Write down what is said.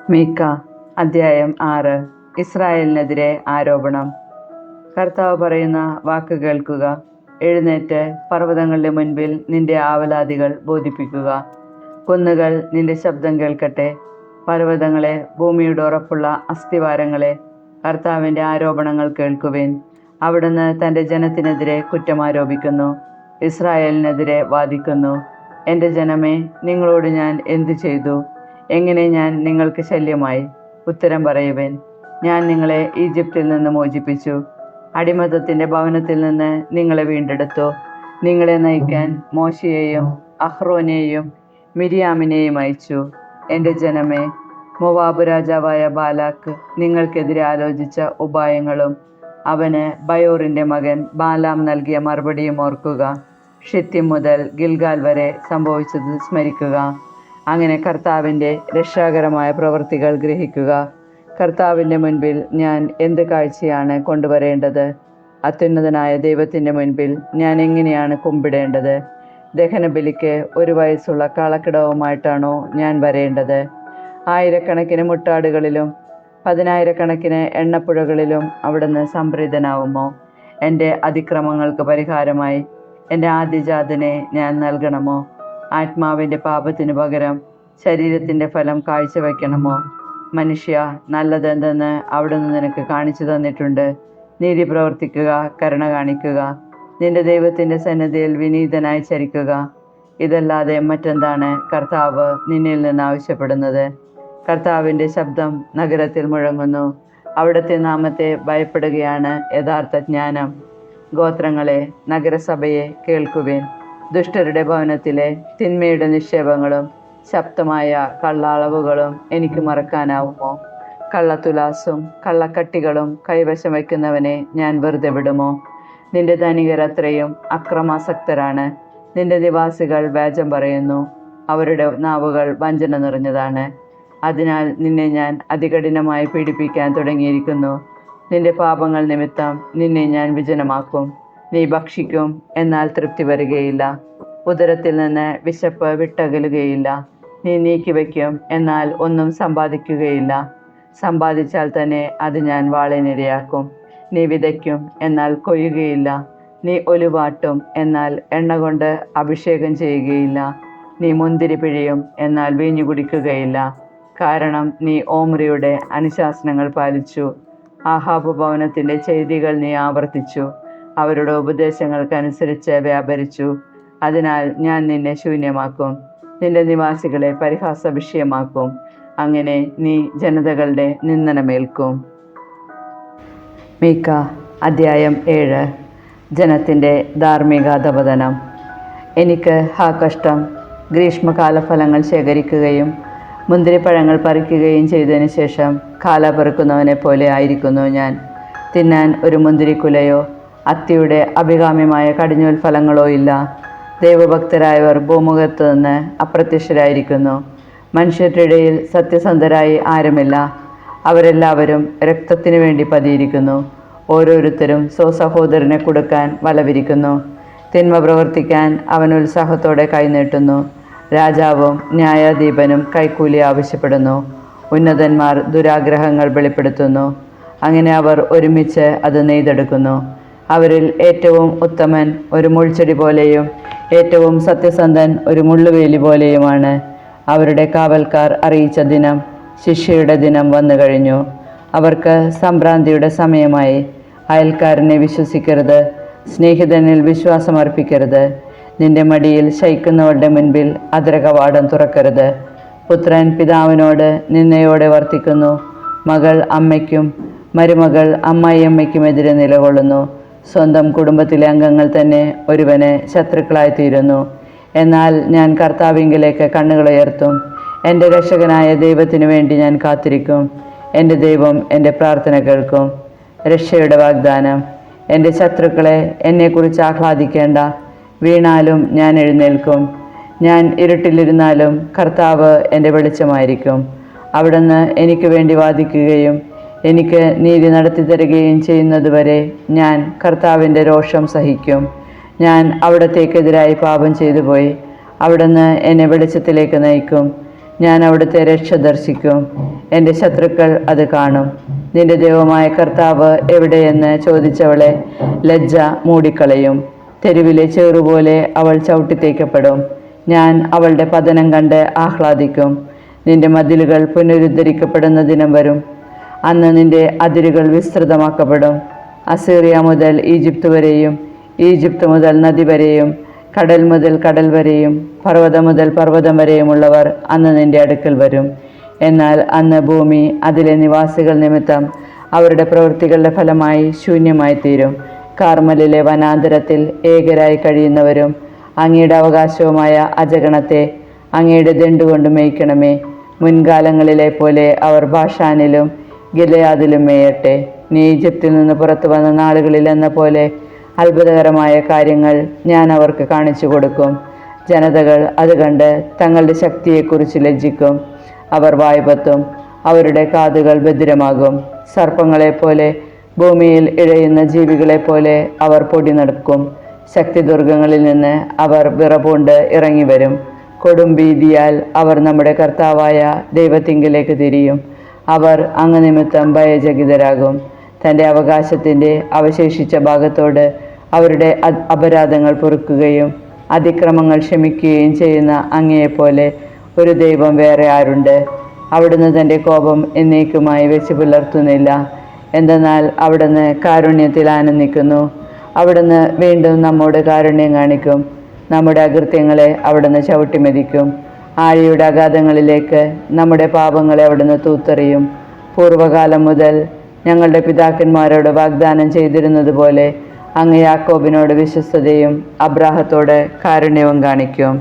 മീക്ക അധ്യായം 6. ഇസ്രായേലിനെതിരെ ആരോപണം. കർത്താവ് പറയുന്ന വാക്ക് കേൾക്കുക. എഴുന്നേറ്റ് പർവ്വതങ്ങളുടെ മുൻപിൽ നിന്റെ ആവലാതികൾ ബോധിപ്പിക്കുക. കുന്നുകൾ നിന്റെ ശബ്ദം കേൾക്കട്ടെ. പർവ്വതങ്ങളെ, ഭൂമിയുടെ ഉറപ്പുള്ള അസ്ഥിവാരങ്ങളെ, കർത്താവിൻ്റെ ആരോപണങ്ങൾ കേൾക്കുവിൻ. അവിടുന്ന് തൻ്റെ ജനത്തിനെതിരെ കുറ്റമാരോപിക്കുന്നു, ഇസ്രായേലിനെതിരെ വാദിക്കുന്നു. എൻ്റെ ജനമേ, നിങ്ങളോട് ഞാൻ എന്തു ചെയ്തു? എങ്ങനെ ഞാൻ നിങ്ങൾക്ക് ശല്യമായി? ഉത്തരം പറയുവിൻ. ഞാൻ നിങ്ങളെ ഈജിപ്തിൽ നിന്ന് മോചിപ്പിച്ചു, അടിമത്തത്തിൻ്റെ ഭവനത്തിൽ നിന്ന് നിങ്ങളെ വീണ്ടെടുത്തു. നിങ്ങളെ നയിക്കാൻ മോശയെയും അഹ്റോനെയും മിരിയാമിനെയും അയച്ചു. എൻ്റെ ജനമേ, മോവാബ് രാജാവായ ബാലാക്ക് നിങ്ങൾക്കെതിരെ ആലോചിച്ച ഉപായങ്ങളും അവന് ബയോറിൻ്റെ മകൻ ബാലാം നൽകിയ മറുപടിയും ഓർക്കുക. ഷിത്തിം മുതൽ ഗിൽഗാൽ വരെ സംഭവിച്ചത് സ്മരിക്കുക. അങ്ങനെ കർത്താവിൻ്റെ രക്ഷാകരമായ പ്രവൃത്തികൾ ഗ്രഹിക്കുക. കർത്താവിൻ്റെ മുൻപിൽ ഞാൻ എന്ത് കാഴ്ചയാണ് കൊണ്ടുവരേണ്ടത്? അത്യുന്നതനായ ദൈവത്തിൻ്റെ മുൻപിൽ ഞാൻ എങ്ങനെയാണ് കുമ്പിടേണ്ടത്? ദഹനബലിക്ക് 1 വയസ്സുള്ള കാളക്കിടവുമായിട്ടാണോ ഞാൻ വരേണ്ടത്? ആയിരക്കണക്കിന് മുട്ടാടുകളിലും 10,000-കണക്കിന് എണ്ണപ്പുഴകളിലും അവിടുന്ന് സംപ്രീതനാവുമോ? എൻ്റെ അതിക്രമങ്ങൾക്ക് പരിഹാരമായി എൻ്റെ ആദ്യജാതനെ ഞാൻ നൽകണമോ? ആത്മാവിൻ്റെ പാപത്തിനു പകരം ശരീരത്തിൻ്റെ ഫലം കാഴ്ചവെക്കണമോ? മനുഷ്യ, നല്ലതെന്തെന്ന് അവിടുന്ന് നിനക്ക് കാണിച്ചു തന്നിട്ടുണ്ട്. നീതി പ്രവർത്തിക്കുക, കരുണ കാണിക്കുക, നിന്റെ ദൈവത്തിൻ്റെ സന്നിധിയിൽ വിനീതനായി ചരിക്കുക. ഇതല്ലാതെ മറ്റെന്താണ് കർത്താവ് നിന്നിൽ നിന്ന് ആവശ്യപ്പെടുന്നത്? കർത്താവിൻ്റെ ശബ്ദം നഗരത്തിൽ മുഴങ്ങുന്നു. അവിടുത്തെ നാമത്തെ ഭയപ്പെടുകയാണ് യഥാർത്ഥ ജ്ഞാനം. ഗോത്രങ്ങളെ, നഗരസഭയെ കേൾക്കുവിൻ. ദുഷ്ടരുടെ ഭവനത്തിലെ തിന്മയുടെ നിക്ഷേപങ്ങളും ശബ്ദമായ കള്ളളവുകളും എനിക്ക് മറക്കാനാവുമോ? കള്ളത്തുലാസും കള്ളക്കട്ടികളും കൈവശം വയ്ക്കുന്നവനെ ഞാൻ വെറുതെ വിടുമോ? നിന്റെ ധനികരത്രയും അക്രമാസക്തരാണ്. നിന്റെ നിവാസികൾ വ്യാജം പറയുന്നു, അവരുടെ നാവുകൾ വഞ്ചന നിറഞ്ഞതാണ്. അതിനാൽ നിന്നെ ഞാൻ അതികഠിനമായി പീഡിപ്പിക്കാൻ തുടങ്ങിയിരിക്കുന്നു. നിന്റെ പാപങ്ങൾ നിമിത്തം നിന്നെ ഞാൻ വിജനമാക്കും. നീ ഭക്ഷിക്കും, എന്നാൽ തൃപ്തി വരികയില്ല. ഉദരത്തിൽ നിന്ന് വിശപ്പ് വിട്ടകലുകയില്ല. നീ നീക്കിവെക്കും, എന്നാൽ ഒന്നും സമ്പാദിക്കുകയില്ല. സമ്പാദിച്ചാൽ തന്നെ അത് ഞാൻ വാളിനിരയാക്കും. നീ വിതയ്ക്കും, എന്നാൽ കൊയ്യുകയില്ല. നീ ഒലിവാട്ടും, എന്നാൽ എണ്ണ കൊണ്ട് അഭിഷേകം ചെയ്യുകയില്ല. നീ മുന്തിരി പിഴിയും, എന്നാൽ വീഞ്ഞു കുടിക്കുകയില്ല. കാരണം നീ ഓമ്രിയുടെ അനുശാസനങ്ങൾ പാലിച്ചു, ആഹാബ് ഭവനത്തിൻ്റെ ചെയ്തികൾ നീ ആവർത്തിച്ചു, അവരുടെ ഉപദേശങ്ങൾക്കനുസരിച്ച് വ്യാപരിച്ചു. അതിനാൽ ഞാൻ നിന്നെ ശൂന്യമാക്കും, നിന്റെ നിവാസികളെ പരിഹാസ വിഷയമാക്കും. അങ്ങനെ നീ ജനതകളുടെ നിന്ദനമേൽക്കും. മീക്ക അധ്യായം 7. ജനത്തിൻ്റെ ധാർമ്മികാധപതനം. എനിക്ക് കഷ്ടം! ഗ്രീഷ്മകാല ഫലങ്ങൾ ശേഖരിക്കുകയും മുന്തിരിപ്പഴങ്ങൾ പറിക്കുകയും ചെയ്തതിന് ശേഷം കാല പെറുക്കുന്നവനെ പോലെ ആയിരിക്കുന്നു ഞാൻ. തിന്നാൻ ഒരു മുന്തിരിക്കുലയോ അത്തിയുടെ അഭികാമ്യമായ കടിഞ്ഞൂൽ ഫലങ്ങളോ ഇല്ല. ദൈവഭക്തരായവർ ഭൂമുഖത്ത് നിന്ന് അപ്രത്യക്ഷരായിരിക്കുന്നു. മനുഷ്യരുടെ ഇടയിൽ സത്യസന്ധരായി ആരുമില്ല. അവരെല്ലാവരും രക്തത്തിനു വേണ്ടി പതിയിരിക്കുന്നു. ഓരോരുത്തരും സ്വസഹോദരനെ കൊടുക്കാൻ വലവിരിക്കുന്നു. തിന്മ പ്രവർത്തിക്കാൻ അവൻ ഉത്സാഹത്തോടെ കൈനീട്ടുന്നു. രാജാവും ന്യായാധിപനും കൈക്കൂലി ആവശ്യപ്പെടുന്നു. ഉന്നതന്മാർ ദുരാഗ്രഹങ്ങൾ വെളിപ്പെടുത്തുന്നു. അങ്ങനെ അവർ ഒരുമിച്ച് അത് നെയ്തെടുക്കുന്നു. അവരിൽ ഏറ്റവും ഉത്തമൻ ഒരു മുൾച്ചെടി പോലെയും ഏറ്റവും സത്യസന്ധൻ ഒരു മുള്ളുവേലി പോലെയുമാണ്. അവരുടെ കാവൽക്കാർ അറിയിച്ച ദിനം, ശിക്ഷയുടെ ദിനം വന്നു കഴിഞ്ഞു. അവർക്ക് സംഭ്രാന്തിയുടെ സമയമായി. അയൽക്കാരനെ വിശ്വസിക്കരുത്, സ്നേഹിതനിൽ വിശ്വാസമർപ്പിക്കരുത്. നിന്റെ മടിയിൽ ശയിക്കുന്നവരുടെ മുൻപിൽ അധരകവാടം തുറക്കരുത്. പുത്രൻ പിതാവിനോട് നിന്നയോടെ വർത്തിക്കുന്നു. മകൾ അമ്മയ്ക്കും മരുമകൾ അമ്മായിയമ്മയ്ക്കുമെതിരെ നിലകൊള്ളുന്നു. സ്വന്തം കുടുംബത്തിലെ അംഗങ്ങൾ തന്നെ ഒരുവന് ശത്രുക്കളായിത്തീരുന്നു. എന്നാൽ ഞാൻ കർത്താവിങ്കിലേക്ക് കണ്ണുകളുയർത്തും. എൻ്റെ രക്ഷകനായ ദൈവത്തിനു വേണ്ടി ഞാൻ കാത്തിരിക്കും. എൻ്റെ ദൈവം എൻ്റെ പ്രാർത്ഥന കേൾക്കും. രക്ഷയുടെ വാഗ്ദാനം. എൻ്റെ ശത്രുക്കളെ, എന്നെക്കുറിച്ച് ആഹ്ലാദിക്കേണ്ട. വീണാലും ഞാൻ എഴുന്നേൽക്കും. ഞാൻ ഇരുട്ടിലിരുന്നാലും കർത്താവ് എൻ്റെ വെളിച്ചമായിരിക്കും. അവിടുന്ന് എനിക്ക് വേണ്ടി വാദിക്കുകയും എനിക്ക് നീതി നടത്തി തരികയും ചെയ്യുന്നതുവരെ ഞാൻ കർത്താവിൻ്റെ രോഷം സഹിക്കും. ഞാൻ അവിടത്തേക്കെതിരായി പാപം ചെയ്തു പോയി. അവിടുന്ന് എന്നെ വെളിച്ചത്തിലേക്ക് നയിക്കും. ഞാൻ അവിടുത്തെ രക്ഷ ദർശിക്കും. എൻ്റെ ശത്രുക്കൾ അത് കാണും. നിന്റെ ദൈവമായ കർത്താവ് എവിടെയെന്ന് ചോദിച്ചവളെ ലജ്ജ മൂടിക്കളയും. തെരുവിലെ ചേറുപോലെ അവൾ ചവിട്ടിത്തേക്കപ്പെടും. ഞാൻ അവളുടെ പതനം കണ്ട് ആഹ്ലാദിക്കും. നിന്റെ മതിലുകൾ പുനരുദ്ധരിക്കപ്പെടുന്ന ദിനം വരും. അന്ന് നിന്റെ അതിരുകൾ വിസ്തൃതമാക്കപ്പെടും. അസീറിയ മുതൽ ഈജിപ്ത് വരെയും, ഈജിപ്ത് മുതൽ നദി വരെയും, കടൽ മുതൽ കടൽ വരെയും, പർവ്വതം മുതൽ പർവ്വതം വരെയുമുള്ളവർ അന്ന് നിന്റെ അടുക്കൽ വരും. എന്നാൽ അന്ന് ഭൂമി അതിലെ നിവാസികൾ നിമിത്തം അവരുടെ പ്രവൃത്തികളുടെ ഫലമായി ശൂന്യമായി തീരും. കാർമലിലെ വനാന്തരത്തിൽ ഏകരായി കഴിയുന്നവരും അങ്ങയുടെ അവകാശവുമായ അജഗണത്തെ അങ്ങയുടെ ദണ്ടുകൊണ്ട് മേയ്ക്കണമേ. മുൻകാലങ്ങളിലെ പോലെ അവർ ബാഷാനിലും ഗിലെയാദിലും മേയട്ടെ. നീ ഈജിപ്തിൽ നിന്ന് പുറത്തു വന്ന നാളുകളിൽ എന്ന പോലെ അത്ഭുതകരമായ കാര്യങ്ങൾ ഞാൻ അവർക്ക് കാണിച്ചു കൊടുക്കും. ജനതകൾ അത് കണ്ട് തങ്ങളുടെ ശക്തിയെക്കുറിച്ച് ലജ്ജിക്കും. അവർ വായ്പത്തും, അവരുടെ കാതുകൾ ബധിരമാകും. സർപ്പങ്ങളെപ്പോലെ, ഭൂമിയിൽ ഇഴയുന്ന ജീവികളെപ്പോലെ അവർ പൊടി നടക്കും. ശക്തിദുർഗങ്ങളിൽ നിന്ന് അവർ വിറപൂണ്ട് ഇറങ്ങി വരും. കൊടും ഭീതിയാൽ അവർ നമ്മുടെ കർത്താവായ ദൈവത്തിങ്കിലേക്ക് തിരിയും. അവർ അങ്ങ് നിമിത്തം ഭയചകിതരാകും. തൻ്റെ അവകാശത്തിൻ്റെ അവശേഷിച്ച ഭാഗത്തോട് അവരുടെ അപരാധങ്ങൾ പൊറുക്കുകയും അതിക്രമങ്ങൾ ക്ഷമിക്കുകയും ചെയ്യുന്ന അങ്ങയെപ്പോലെ ഒരു ദൈവം വേറെ ആരുണ്ട്? അവിടുന്ന് തൻ്റെ കോപം എന്നേക്കുമായി വെച്ച് പുലർത്തുന്നില്ല. എന്തെന്നാൽ അവിടുന്ന് കാരുണ്യത്തിൽ ആനന്ദിക്കുന്നു. അവിടുന്ന് വീണ്ടും നമ്മോട് കാരുണ്യം കാണിക്കും. നമ്മുടെ അകൃത്യങ്ങളെ അവിടുന്ന് ചവിട്ടിമെതിക്കും. ആഴിയുടെ അഗാധങ്ങളിലേക്ക് നമ്മുടെ പാപങ്ങളെ അവിടുന്ന് തൂത്തെറിയും. പൂർവ്വകാലം മുതൽ ഞങ്ങളുടെ പിതാക്കന്മാരോട് വാഗ്ദാനം ചെയ്തിരുന്നത് പോലെ അങ്ങ് യാക്കോബിനോട് വിശ്വസ്തതയും അബ്രാഹത്തോട് കാരുണ്യവും കാണിക്കും.